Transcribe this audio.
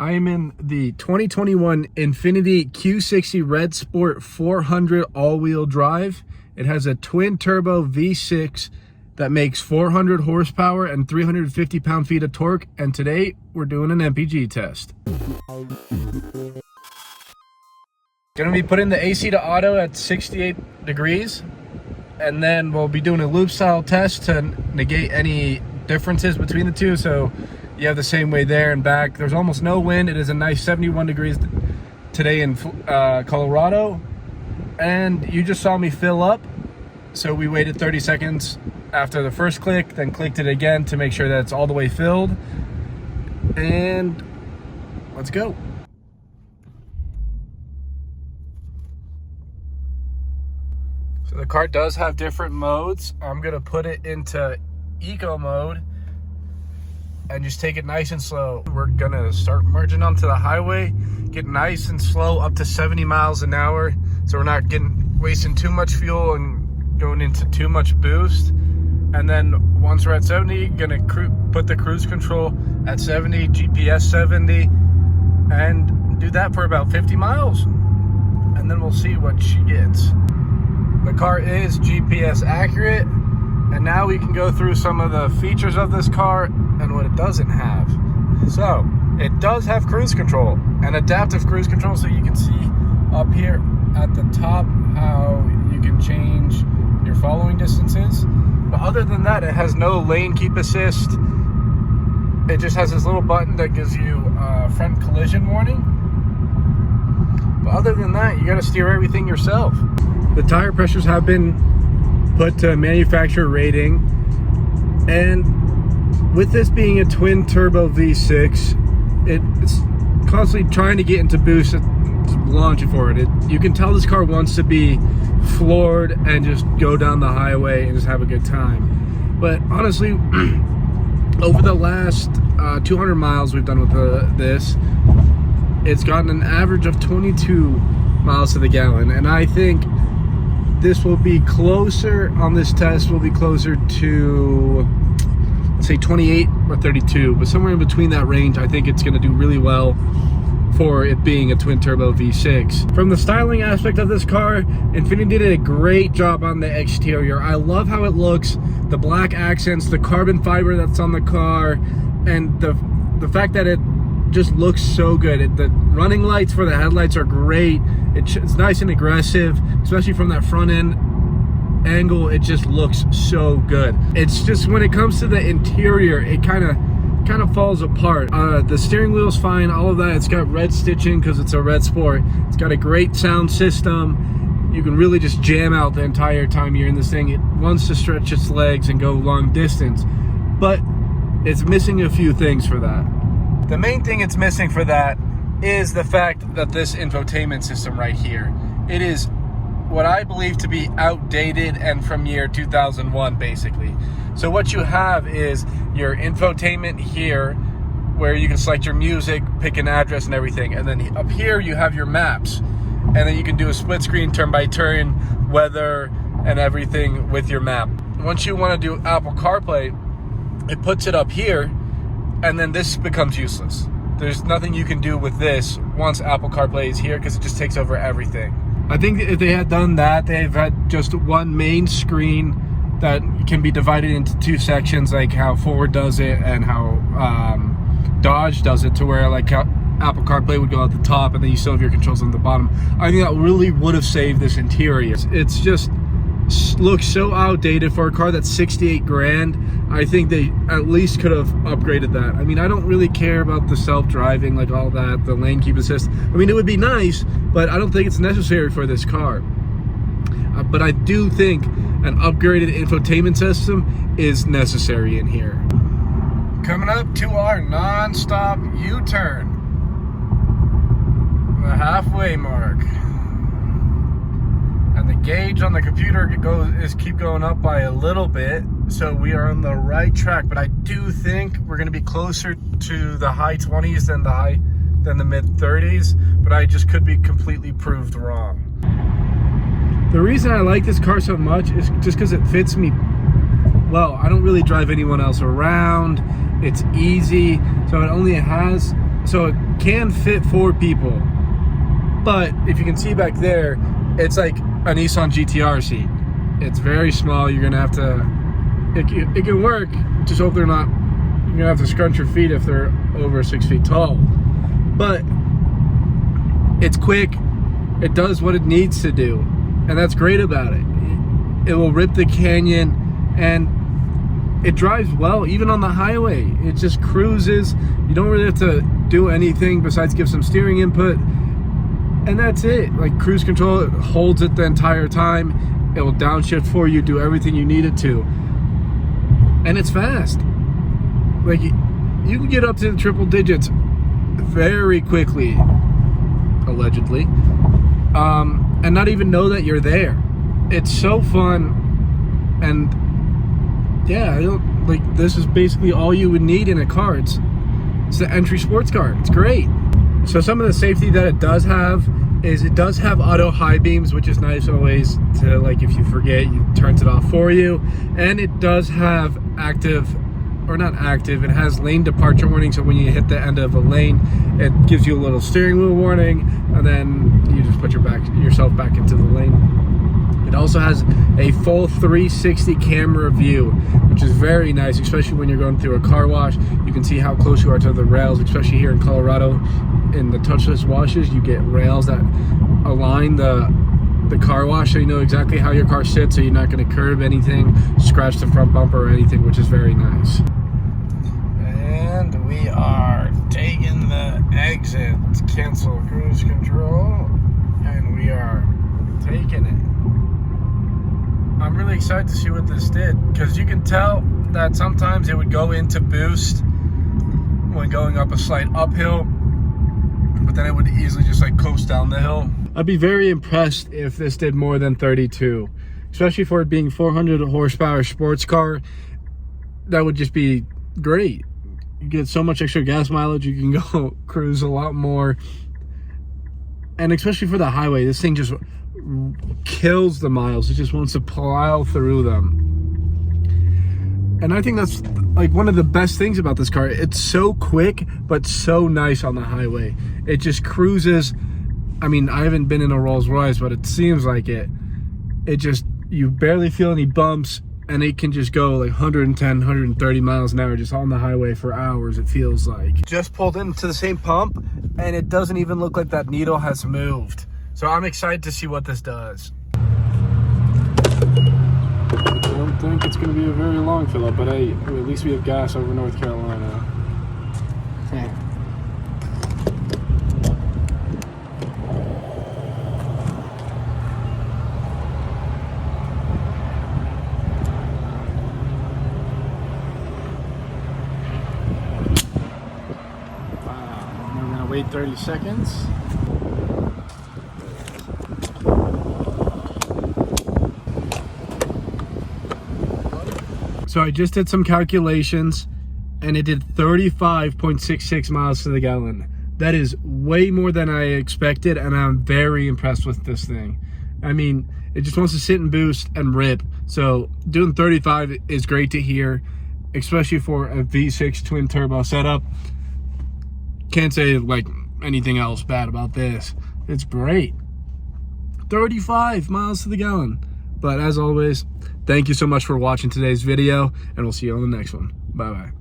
I am in the 2021 Infiniti Q60 Red Sport 400 all-wheel drive. It has a twin-turbo V6 that makes 400 horsepower and 350 pound-feet of torque, and today we're doing an MPG test. Gonna be putting the AC to auto at 68 degrees, and then we'll be doing a loop-style test to negate any differences between the two, so you have the same way there and back. There's almost no wind. It is a nice 71 degrees today in Colorado, and you just saw me fill up, so we waited 30 seconds after the first click, then clicked it again to make sure that it's all the way filled, and let's go. So the car does have different modes. I'm gonna put it into eco mode and just take it nice and slow. We're gonna start merging onto the highway, get nice and slow up to 70 miles an hour, so we're not wasting too much fuel and going into too much boost. And then once we're at 70, gonna put the cruise control at 70, GPS 70, and do that for about 50 miles. And then we'll see what she gets. The car is GPS accurate, and now we can go through some of the features of this car and what it doesn't have. So, it does have cruise control, and adaptive cruise control, so you can see up here at the top how you can change your following distances. But other than that, it has no lane keep assist. It just has this little button that gives you front collision warning. But other than that, you gotta steer everything yourself. The tire pressures have been put to manufacturer rating, and with this being a twin turbo V6, it's constantly trying to get into boost, launching forward. You can tell this car wants to be floored and just go down the highway and just have a good time. But honestly, over the last 200 miles we've done with this, it's gotten an average of 22 miles to the gallon, and I think this will be closer on this test, will be closer to, let's say 28 or 32, but somewhere in between that range. I think it's going to do really well for it being a twin turbo V6. From the styling aspect of this car, Infiniti did a great job on the exterior. I love how it looks, the black accents, the carbon fiber that's on the car, and the fact that it just looks so good. The running lights for the headlights are great. It's nice and aggressive, especially from that front end angle. It just looks so good. It's just when it comes to the interior, it kind of falls apart. The steering wheel's fine, all of that. It's got red stitching because it's a Red Sport. It's got a great sound system. You can really just jam out the entire time you're in this thing. It wants to stretch its legs and go long distance, but it's missing a few things for that. The main thing it's missing for that is the fact that this infotainment system right here, it is what I believe to be outdated and from year 2001 basically. So what you have is your infotainment here, where you can select your music, pick an address and everything, and then up here you have your maps, and then you can do a split screen turn by turn, weather and everything with your map. Once you want to do Apple CarPlay, it puts it up here, and then this becomes useless. There's nothing you can do with this once Apple CarPlay is here, because it just takes over everything. I think if they had done that, they've had just one main screen that can be divided into two sections, like how Ford does it and how Dodge does it, to where like Apple CarPlay would go at the top and then you still have your controls on the bottom. I think that really would have saved this interior. It's just looks so outdated for a car that's 68 grand. I think they at least could have upgraded that. I mean, I don't really care about the self-driving, like all that, the lane keep assist. I mean, it would be nice, but I don't think it's necessary for this car. But I do think an upgraded infotainment system is necessary in here. Coming up to our non-stop U-turn, the halfway mark. And the gauge on the computer keep going up by a little bit, so we are on the right track. But I do think we're going to be closer to the high 20s than the mid 30s. But I just could be completely proved wrong. The reason I like this car so much is just because it fits me well. I don't really drive anyone else around. It's easy, so it only has so it can fit 4 people. But if you can see back there, it's like a Nissan GTR seat. It's very small. You're gonna have to, it can work, just hope they're not, you're gonna have to scrunch your feet if they're over 6 feet tall. But it's quick, it does what it needs to do, and that's great about it. It will rip the canyon, and it drives well even on the highway. It just cruises. You don't really have to do anything besides give some steering input, and that's it. Like cruise control, it holds it the entire time. It will downshift for you, do everything you need it to, and it's fast. Like you can get up to the triple digits very quickly, allegedly, and not even know that you're there. It's so fun, and yeah, this is basically all you would need in a car. It's the entry sports car. It's great. So some of the safety that it does have is it does have auto high beams, which is nice always to, like, if you forget, it turns it off for you. And it does have active, or not active, it has lane departure warning. So when you hit the end of a lane, it gives you a little steering wheel warning, and then you just put yourself back into the lane. It also has a full 360 camera view, which is very nice, especially when you're going through a car wash. You can see how close you are to the rails, especially here in Colorado. In the touchless washes, you get rails that align the car wash, so you know exactly how your car sits, so you're not going to curb anything, scratch the front bumper or anything, which is very nice. And we are taking the exit, cancel cruise control, and we are taking it. I'm really excited to see what this did, because you can tell that sometimes it would go into boost when going up a slight uphill, but then it would easily just like coast down the hill. I'd be very impressed if this did more than 32, especially for it being 400 horsepower sports car. That would just be great. You get so much extra gas mileage, you can go cruise a lot more, and especially for the highway, this thing just kills the miles. It just wants to plow through them, and I think that's like one of the best things about this car. It's so quick but so nice on the highway. It just cruises. I mean, I haven't been in a Rolls Royce, but it seems like it just, you barely feel any bumps, and it can just go like 110, 130 miles an hour just on the highway for hours, it feels like. Just pulled into the same pump, and it doesn't even look like that needle has moved. So I'm excited to see what this does. I don't think it's going to be a very long fill up, but hey, at least we have gas over North Carolina. Wow, we're going to wait 30 seconds. So I just did some calculations, and it did 35.66 miles to the gallon. That is way more than I expected, and I'm very impressed with this thing. I mean, it just wants to sit and boost and rip. So doing 35 is great to hear, especially for a V6 twin turbo setup. Can't say like anything else bad about this. It's great. 35 miles to the gallon. But as always, thank you so much for watching today's video, and we'll see you on the next one. Bye-bye.